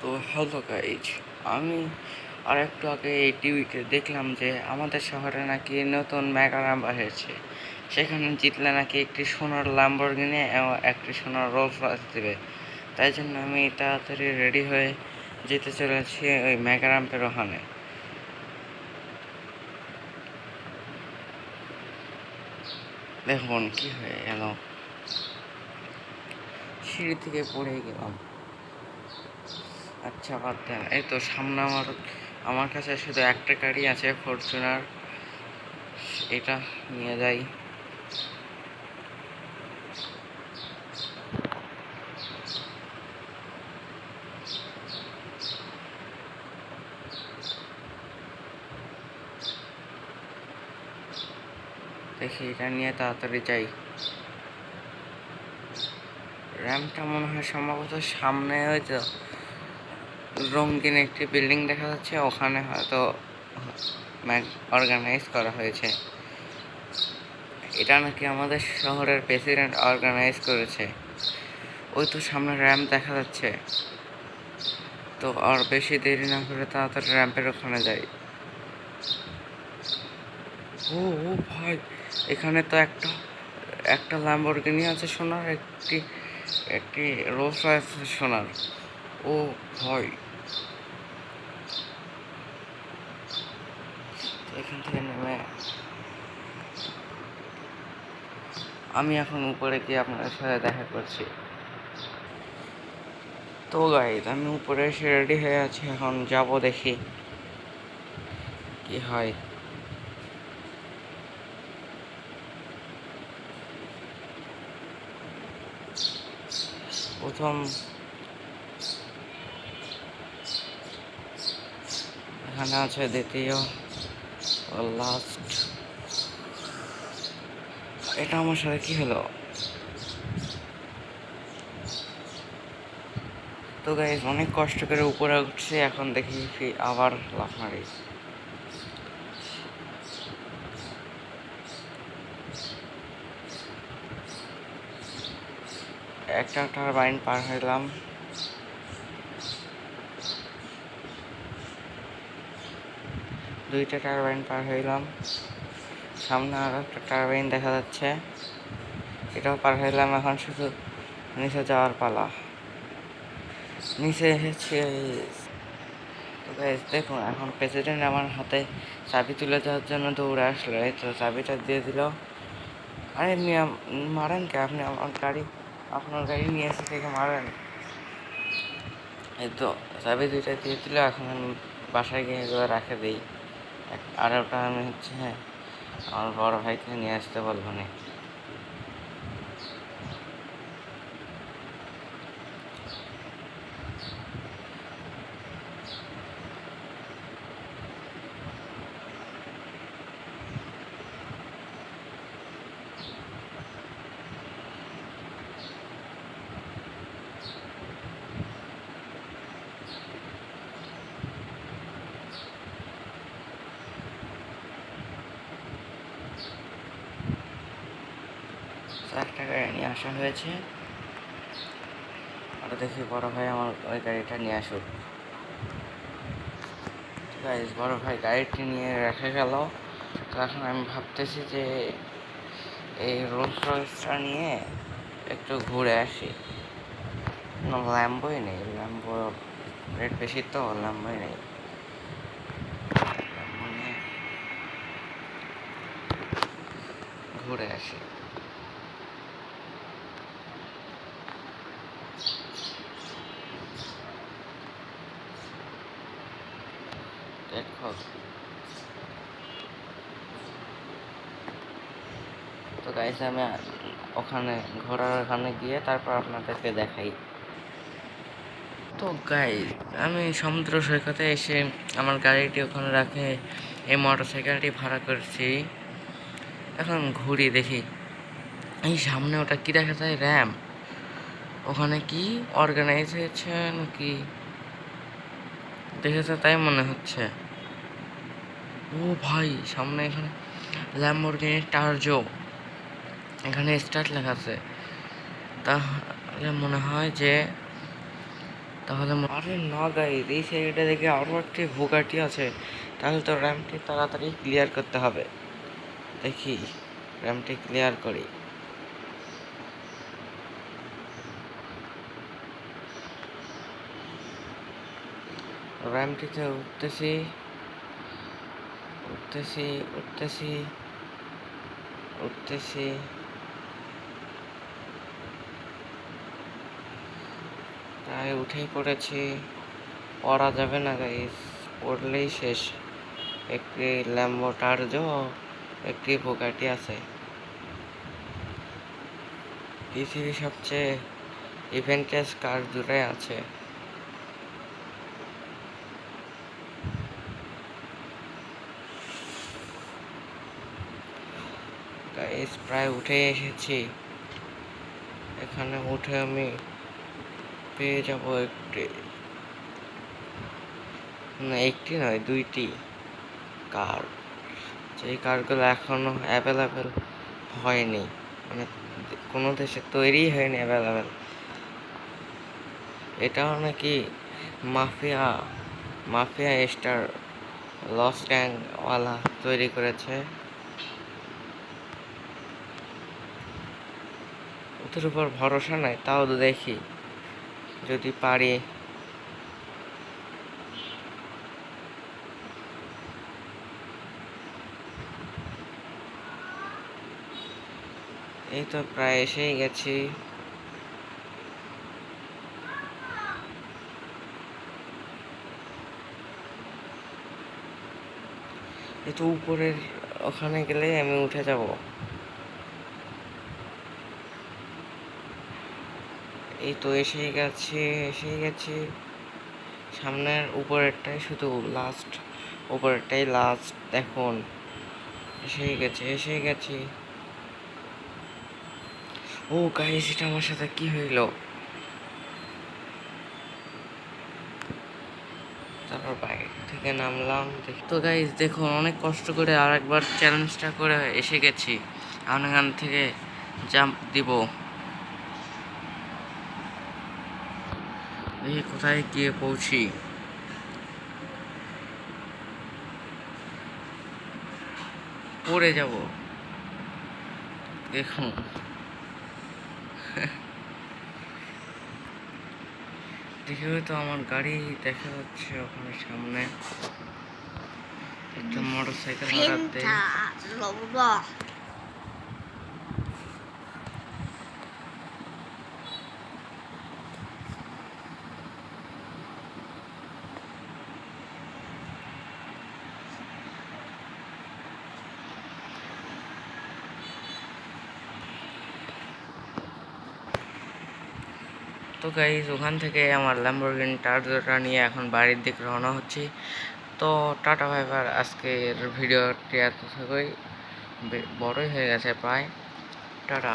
তো hello guys, আমি আর একটু আগে এই টিভিতে দেখলাম যে আমাদের শহরে নাকি নতুন মেগারাম হয়েছে। সেখানে জিতলে নাকি একটি সোনার ল্যাম্বরগিনি এবং একটি সোনার রোলস রয়েস দেবে। তাই জন্য আমি তাড়াতাড়ি রেডি হয়ে যেতে চলেছি ওই মেগারাম্পের ওখানে। দেখুন কি হয়ে গেল, সিঁড়ি থেকে পড়ে গেলাম। আচ্ছা বাদ দেন, এই তো সামনে আমার কাছে শুধু একটা গাড়ি আছে, ফরচুনার। এটা নিয়ে যাই। দেখি এটা নিয়ে তাড়াতাড়ি যাই। র্যামটা মনে হয় সম্ভবত সামনে হয়তো রঙিন একটি বিল্ডিং দেখা যাচ্ছে, ওখানে হয়তো অর্গানাইজ করা হয়েছে। এটা নাকি আমাদের শহরের প্রেসিডেন্ট অর্গানাইজ করেছে। ওই তো সামনে র্যাম্প দেখা যাচ্ছে। তো আর বেশি দেরি না করে তাড়াতাড়ি র্যাম্পের ওখানে যাই। ও ও ভাই, এখানে তো একটা ল্যাম্বরগিনি আছে সোনার, একটি একটি রোলস রয়েস সোনার। ও ভাই, এখান থেকে নেমে আমি এখন উপরে গিয়ে আপনাদের সাথে দেখা করছি। তো গাইজ, আমি উপরে এসে রেডি হয়ে আছি, এখন যাব দেখি কি হয়। প্রথম এখানে আছে, দ্বিতীয় লাস্ট। এটা আমার সাথে কি হলো? তো গাইজ, অনেক কষ্ট করে উপরে উঠছি, এখন দেখি আবার লাফ মারি। একটা টারবাইন পার হইলাম, দুইটা টারবাইন পার হইলাম, সামনে আরো একটা টারবাইন দেখা যাচ্ছে, এটাও পার হইলাম। এখন শুধু নিচে যাওয়ার পালা। নিচে এসেছি। তো গাইজ দেখুন, এখন প্রেসিডেন্ট আমার হাতে চাবি তুলে দেওয়ার জন্য দৌড়ে আসলো। এই তো চাবিটা দিয়ে দিল। আরে মিয়া, মারেন কে আপনি? আপনার গাড়ি নিয়ে এসে থেকে মারেন। এই তো চাবি দুইটা দিয়ে দিল। এখন আমি বাসায় গিয়ে এগুলো রাখে দিই। আর ওটা আমি আমার বড় ভাইকে নিয়ে আসতে বলবো না। একটা গাড়ি নিয়ে আসা হয়েছে, আর দেখি বড় ভাই আমার ওই গাড়িটা নিয়ে আসুক। গাইজ, বড় ভাই গাড়িটি নিয়ে রেখে গেল। তো এখন আমি ভাবতেছি যে এই রোলস রয়েসটা নিয়ে একটু ঘুরে আসি। ল্যাম্বোই নেই, ল্যাম্বো রেট বেশি, তো ল্যাম্বোই নেই। ল্যাম্বো নিয়ে ঘুরে আসি। দেখো, তো গাইজ আমি ওখানে ঘোরার ওখানে গিয়ে তারপর আপনাদেরকে দেখাই। তো গাইজ, আমি সমুদ্র সৈকতে এসে আমার গাড়িটি ওখানে রাখে এই মোটর সাইকেলটি ভাড়া করছি। এখন ঘুরি, দেখি এই সামনে ওটা কি দেখা যায়, র্যাম। ওখানে কি অর্গানাইজ হয়েছে নাকি দেখেছে তাই মনে হচ্ছে। ও ভাই, সামনে এখানে ল্যাম্বরগিনি টার্জো, এখানে স্টার্ট লেখা আছে। তাহলে মনে হয় যে তাহলে আরে না গাইস, এই সাইডে দেখে আরও একটি ভোগাটি আছে। তাহলে তো র্যামটি তাড়াতাড়ি ক্লিয়ার করতে হবে। দেখি র্যামটি ক্লিয়ার করি। র্যামটিতে উঠতেছি উঠতেছি উঠতেছি উঠতেছি। প্রায় উঠেই পড়েছি। পড়া যাবে না গাইস, পড়লেই শেষ। একটি ল্যাম্বো টার্জো, একটি বুগাটি আছে। পৃথিবীর সবচেয়ে ইভেন্টেজ কার দুটাই আছে। গাইস প্রায় উঠে এসেছি। এখানে উঠে আমি পেয়ে যাব একটি, না একটি নয়, দুইটি কার। যেই কারগুলো এখনো অ্যাভেলেবেল হয়নি, মানে কোনো দেশে তৈরি হয়নি অ্যাভেলেবেল। এটাও নাকি মাফিয়া মাফিয়া স্টার লস গ্যাংওয়ালা তৈরি করেছে। ওদের উপর ভরসা নাই, তাও তো দেখি যদি পারি। এই তো প্রায় এসেই গেছি। এই তো উপরের ওখানে গেলে আমি উঠে যাব। এই তো এসেই গেছি। সামনের উপরেরটাই শুধু লাস্ট, উপরেরটাই লাস্ট। দেখুন এসেই গেছি। ও গাইস, এটা আমার সাথে কি হইলো? তারপর বাইক থেকে নামলাম। তো গাইস দেখুন, অনেক কষ্ট করে আর একবার চ্যালেঞ্জটা করে এসে গেছি। এখন এখান থেকে জাম্প দিব। দেখি কোথায় গিয়ে পৌঁছি। পড়ে যাব দেখুন। দেখে হয়তো আমার গাড়ি দেখা যাচ্ছে ওখানে সামনে। একটা মোটর সাইকেল হারাতে। তো গাইজ ওখান থেকে আমার ল্যাম্বরগিনি টার্জোটা নিয়ে এখন বাড়ির দিকে রওনা হচ্ছি। তো টাটা ভাইবার, আজকের ভিডিওটি এত বড়ই হয়ে গেছে প্রায়। টাটা।